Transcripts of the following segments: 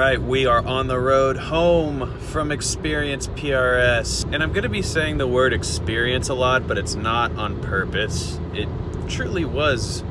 Alright, we are on the road home from EXPPRS. And I'm going to be saying the word experience a lot, but it's not on purpose. It truly was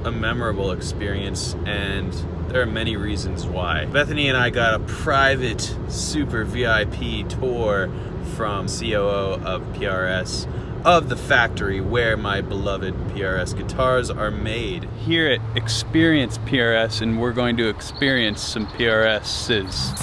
a memorable experience, and there are many reasons why. Bethany and I got a private super VIP tour from COO of PRS of the factory where my beloved PRS guitars are made. Here at EXPPRS, and we're going to experience some PRSs.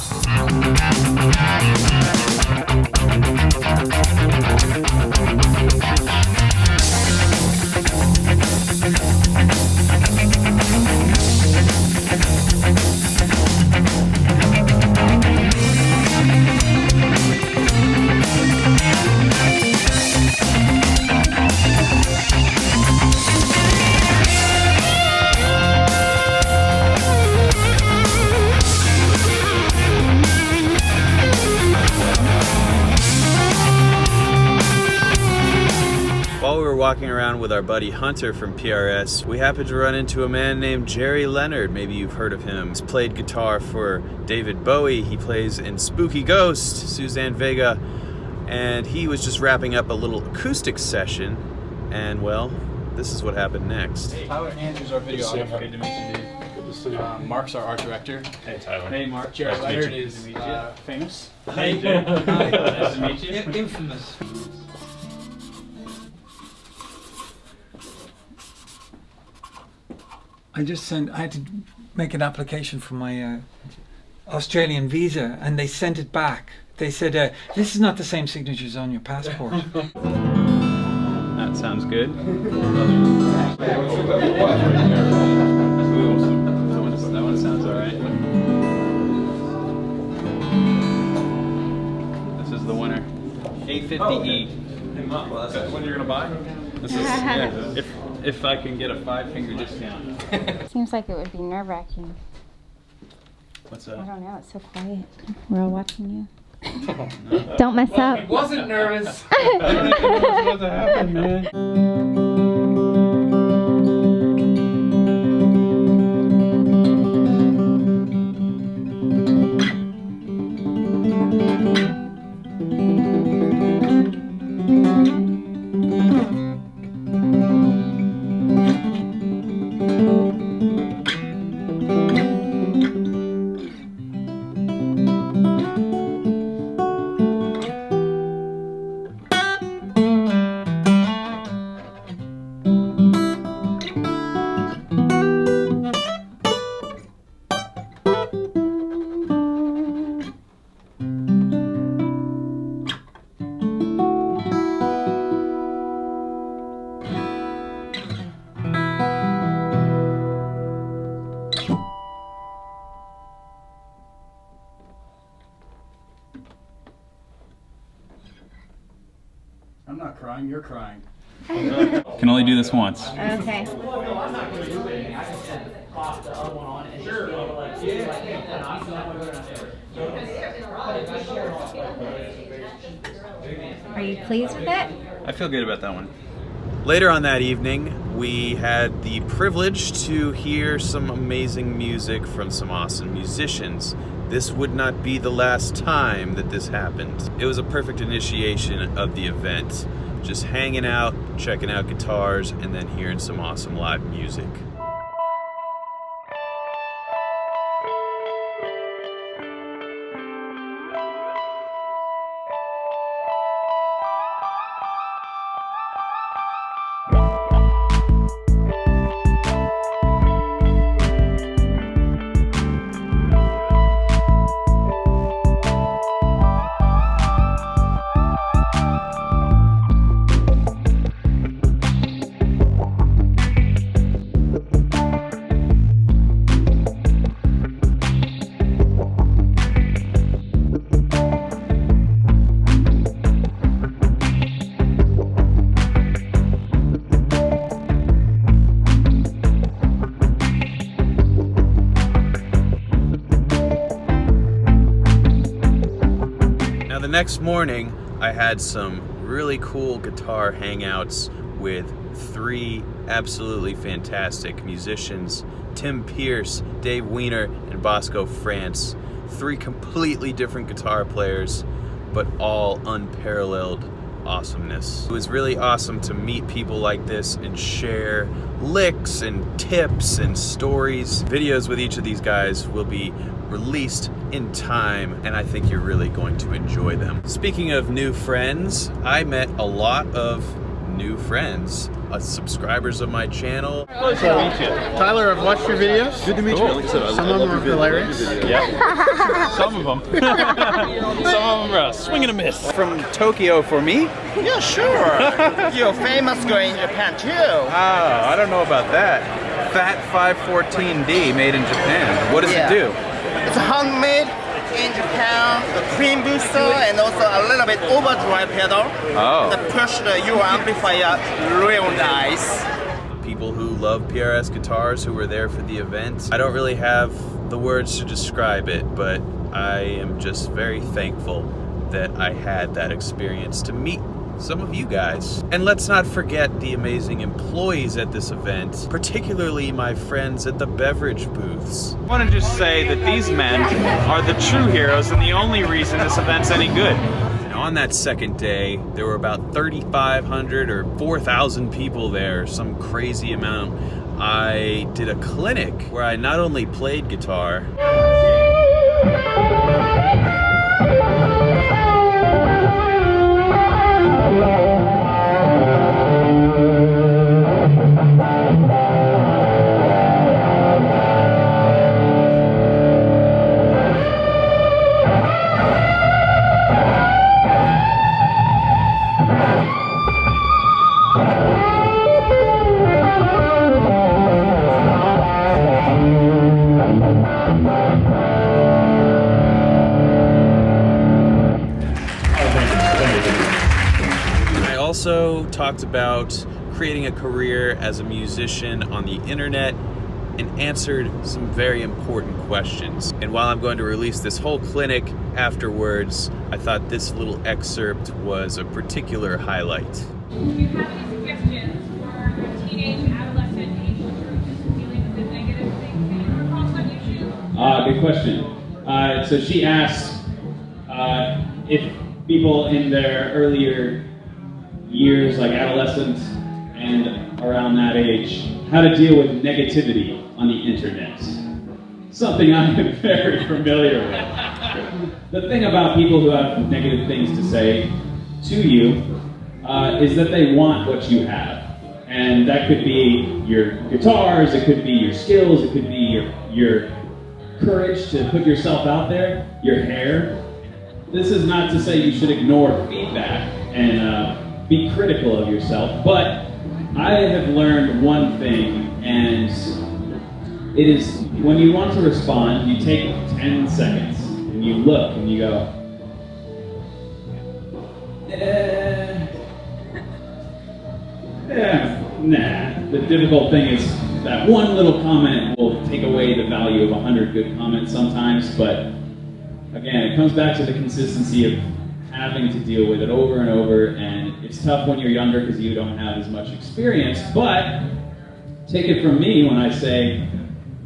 While we were walking around with our buddy Hunter from PRS, we happened to run into a man named Jerry Leonard. Maybe you've heard of him. He's played guitar for David Bowie. He plays in Spooky Ghost, Suzanne Vega, and he was just wrapping up a little acoustic session, and well, this is what happened next. Tyler Andrews, our videographer. Good to meet you, dude. Good to see you. Mark's our art director. Hey, Tyler. Hey, Mark. Jerry Leonard is famous. Hey, dude. Nice to meet you. Infamous. I had to make an application for my Australian visa, and they sent it back. They said, this is not the same signatures on your passport. That sounds good. That one sounds alright. This is the winner. 850E. That's what you're gonna buy? This is, yeah, if I can get a 5-finger discount. Seems like it would be nerve-wracking. What's I that? don't know, it's so quiet. We're all watching you. Don't mess up. Wasn't nervous. I don't even know what's about to happen, man. I'm not crying, you're crying. Can only do this once. Okay. Are you pleased with it? I feel good about that one. Later on that evening, we had the privilege to hear some amazing music from some awesome musicians. This would not be the last time that this happened. It was a perfect initiation of the event. Just hanging out, checking out guitars, and then hearing some awesome live music. The next morning, I had some really cool guitar hangouts with 3 absolutely fantastic musicians, Tim Pierce, Dave Weiner, and Bosco France. 3 completely different guitar players, but all unparalleled awesomeness. It was really awesome to meet people like this and share licks and tips and stories. Videos with each of these guys will be released in time, and I think you're really going to enjoy them. Speaking of new friends, I met a lot of new friends, subscribers of my channel. Nice to meet you. Tyler, I've watched your videos. Good to meet you. Like I said, Some of them are hilarious. Yeah. Some of them. Some of them are swing and a miss. From Tokyo for me? Yeah, sure. You're famous girl in Japan too. Ah, I don't know about that. Fat 514D made in Japan. What does it do? It's handmade in Japan, the cream booster and also a little bit overdrive pedal. Oh. That push your amplifier real nice. People who love PRS guitars who were there for the event. I don't really have the words to describe it, but I am just very thankful that I had that experience to meet some of you guys. And let's not forget the amazing employees at this event, particularly my friends at the beverage booths. I want to just say that these men are the true heroes and the only reason this event's any good. Now, on that second day, there were about 3,500 or 4,000 people there, some crazy amount. I did a clinic where I not only played guitar, also talked about creating a career as a musician on the internet and answered some very important questions. And while I'm going to release this whole clinic afterwards, I thought this little excerpt was a particular highlight. Do you have any suggestions for teenage and adolescent age groups dealing with the negative things that you come across on YouTube? Good question. So she asked if people in their earlier years, like adolescents and around that age, how to deal with negativity on the internet. Something I am very familiar with. The thing about people who have negative things to say to you is that they want what you have. And that could be your guitars, it could be your skills, it could be your courage to put yourself out there, your hair. This is not to say you should ignore feedback and be critical of yourself, but I have learned one thing, and it is when you want to respond, you take 10 seconds and you look and you go, nah. The difficult thing is that one little comment will take away the value of 100 good comments sometimes, but again, it comes back to the consistency of having to deal with it over and over, and it's tough when you're younger because you don't have as much experience, but take it from me when I say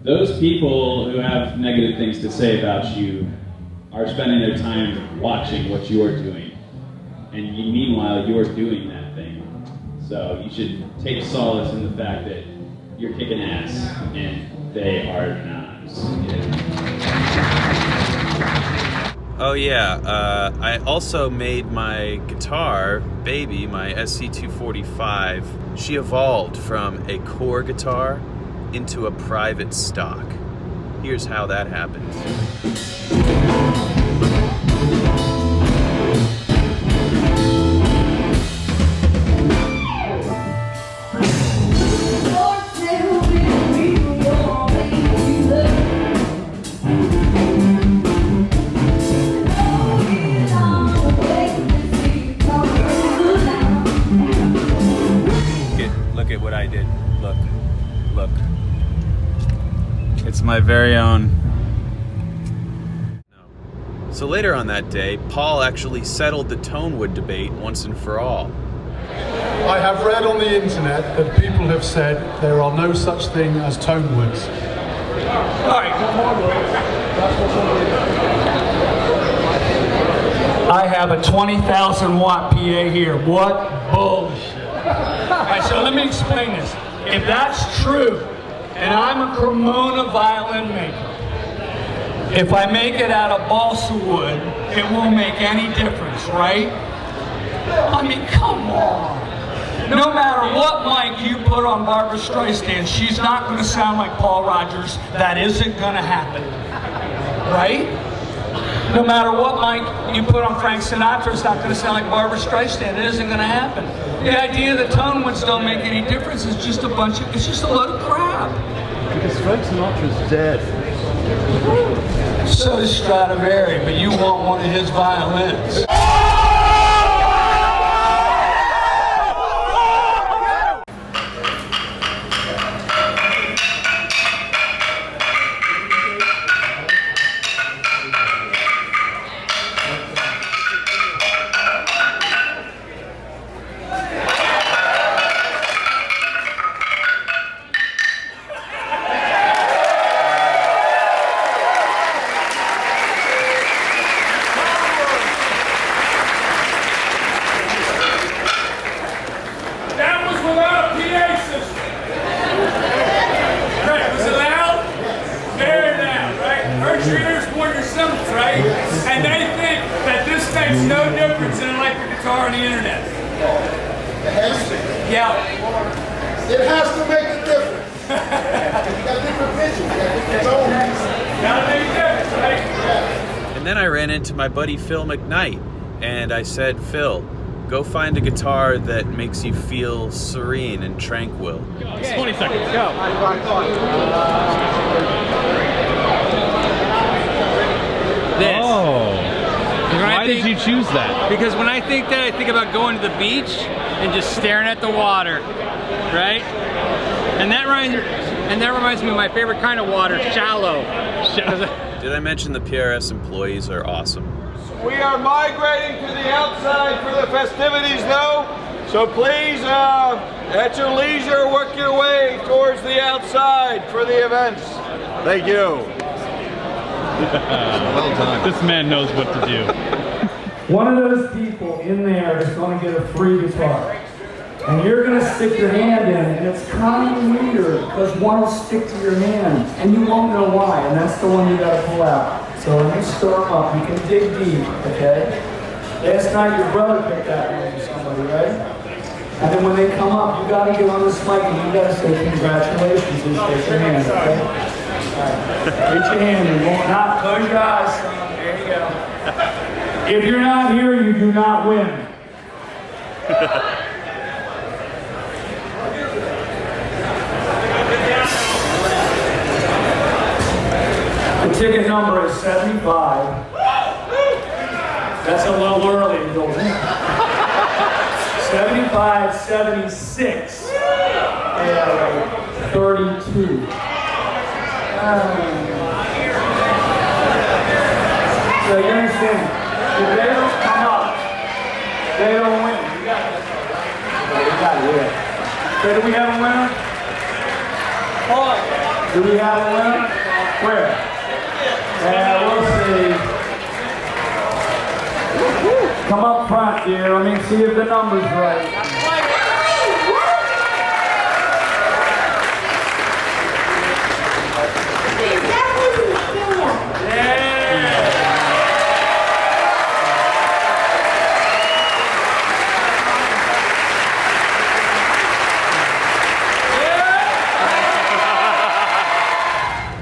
those people who have negative things to say about you are spending their time watching what you're doing, and meanwhile you're doing that thing. So you should take solace in the fact that you're kicking ass, and they are not. Oh yeah, I also made my guitar, Baby, my SC245. She evolved from a core guitar into a private stock. Here's how that happened. Look at what I did. Look. It's my very own. So later on that day, Paul actually settled the tonewood debate once and for all. I have read on the internet that people have said there are no such thing as tonewoods. All right, come on, that's what's on the internet. I have a 20,000 watt PA here. What bullshit. All right, so let me explain this. If that's true, and I'm a Cremona violin maker, if I make it out of balsa wood, it won't make any difference, right? I mean, come on. No matter what mic you put on Barbra Streisand, she's not going to sound like Paul Rogers. That isn't going to happen, right? No matter what mic you put on Frank Sinatra, it's not going to sound like Barbra Streisand. It isn't going to happen. The idea that tone woods don't make any difference is just a bunch of, it's just a load of crap. Because Frank Sinatra's dead. So is Stradivari, but you want one of his violins. It has to make a difference. You got different visions. And then I ran into my buddy Phil McKnight, and I said, Phil, go find a guitar that makes you feel serene and tranquil. 20 seconds, go. This. Oh. Why did you choose that? Because when I think that, I think about going to the beach and just staring at the water, right? And that reminds me of my favorite kind of water, shallow. Did I mention the PRS employees are awesome? We are migrating to the outside for the festivities though, so please, at your leisure, work your way towards the outside for the events. Thank you. Well done. This man knows what to do. One of those people in there is going to get a free guitar. And you're going to stick your hand in, and it's kind of weird because one will stick to your hand, and you won't know why, and that's the one you got to pull out. So when you stir them up, you can dig deep, okay? Last night your brother picked that one for somebody, right? And then when they come up, you got to get on this mic and you got to say congratulations and shake your hand, okay? Alright, get your hand in, not close your eyes, son. There you go. If you're not here, you do not win. The ticket number is 75. That's a little early, Bill. 75, 76, and 32. So you understand, if they don't come up, they don't win. You got it. You got it. So do we have a winner? Hold on. Do we have a winner? Where? We'll see. Come up front, dear. Let me see if the number's right.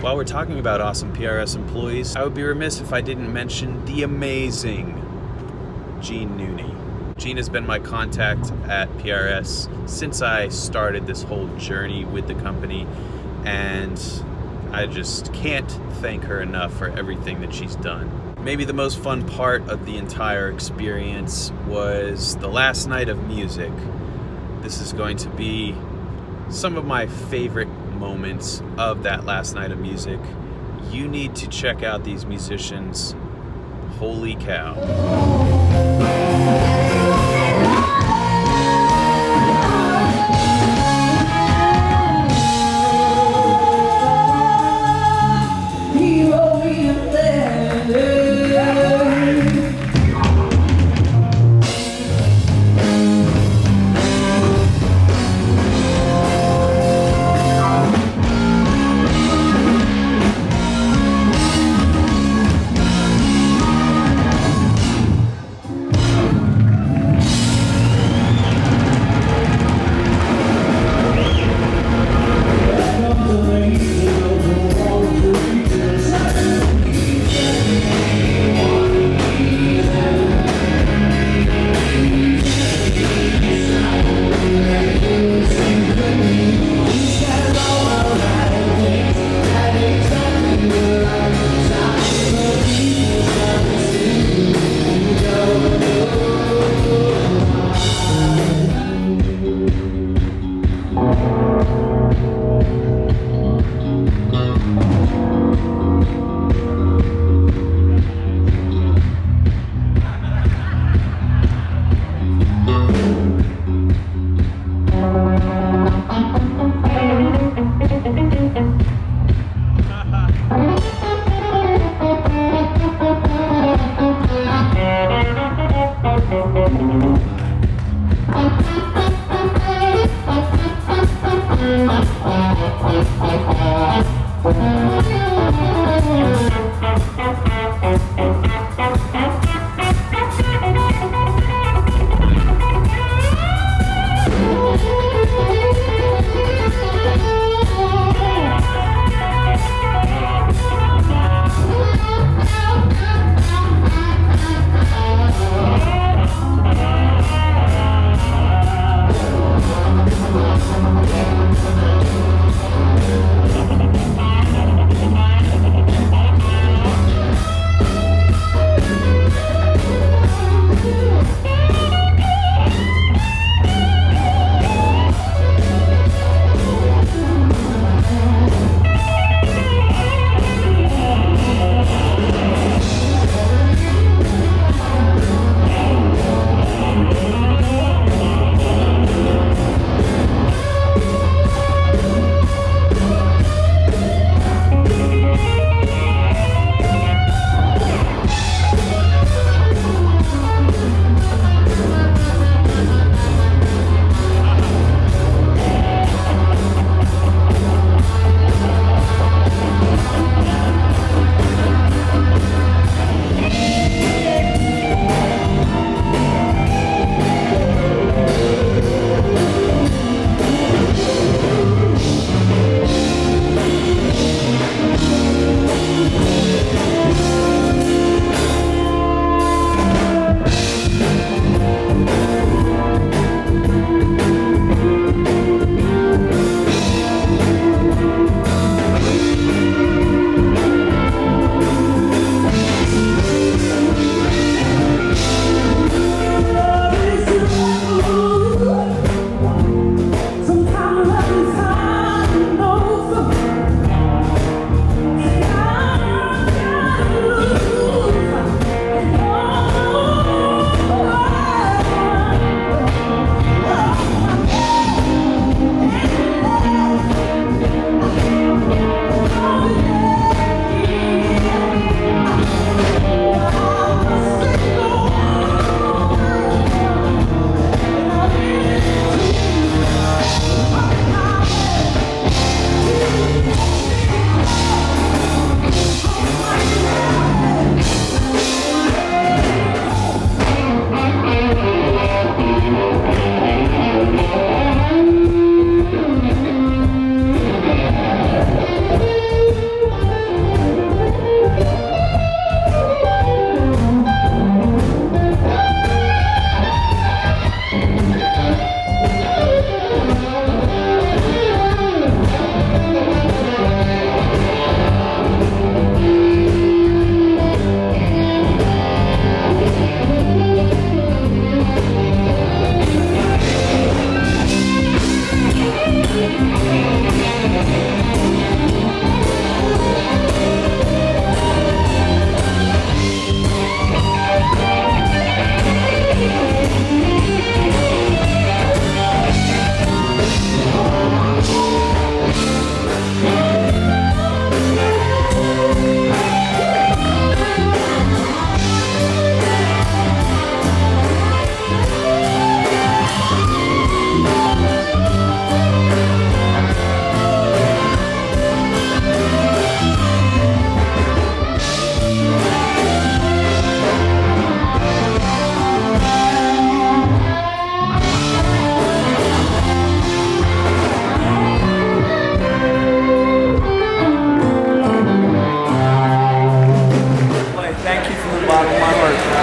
While we're talking about awesome PRS employees, I would be remiss if I didn't mention the amazing Gene Nooney. Gene has been my contact at PRS since I started this whole journey with the company, and I just can't thank her enough for everything that she's done. Maybe the most fun part of the entire experience was the last night of music. This is going to be some of my favorite moments of that last night of music. You need to check out these musicians. Holy cow.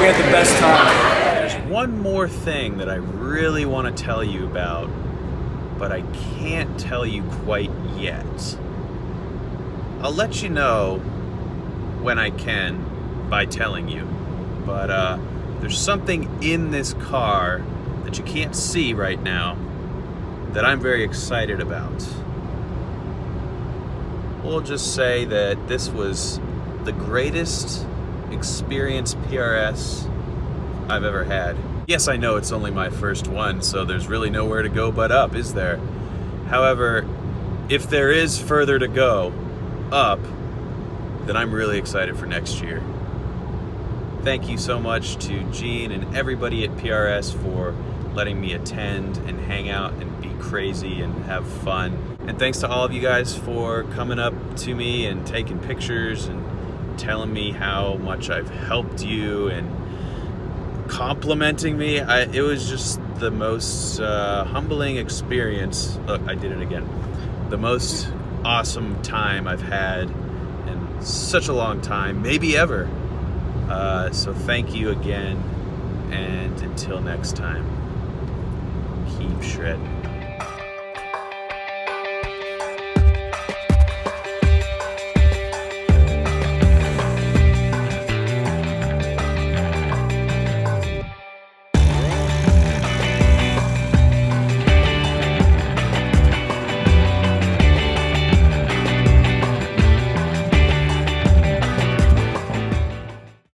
We had the best time. There's one more thing that I really want to tell you about, but I can't tell you quite yet. I'll let you know when I can by telling you. But there's something in this car that you can't see right now that I'm very excited about. We'll just say that this was the greatest experience PRS I've ever had. Yes, I know it's only my first one, so there's really nowhere to go but up, is there? However, if there is further to go up, then I'm really excited for next year. Thank you so much to Gene and everybody at PRS for letting me attend and hang out and be crazy and have fun. And thanks to all of you guys for coming up to me and taking pictures and telling me how much I've helped you and complimenting me. It was just the most humbling experience. Look, I did it again. The most awesome time I've had in such a long time, maybe ever. So thank you again, and until next time, keep shredding.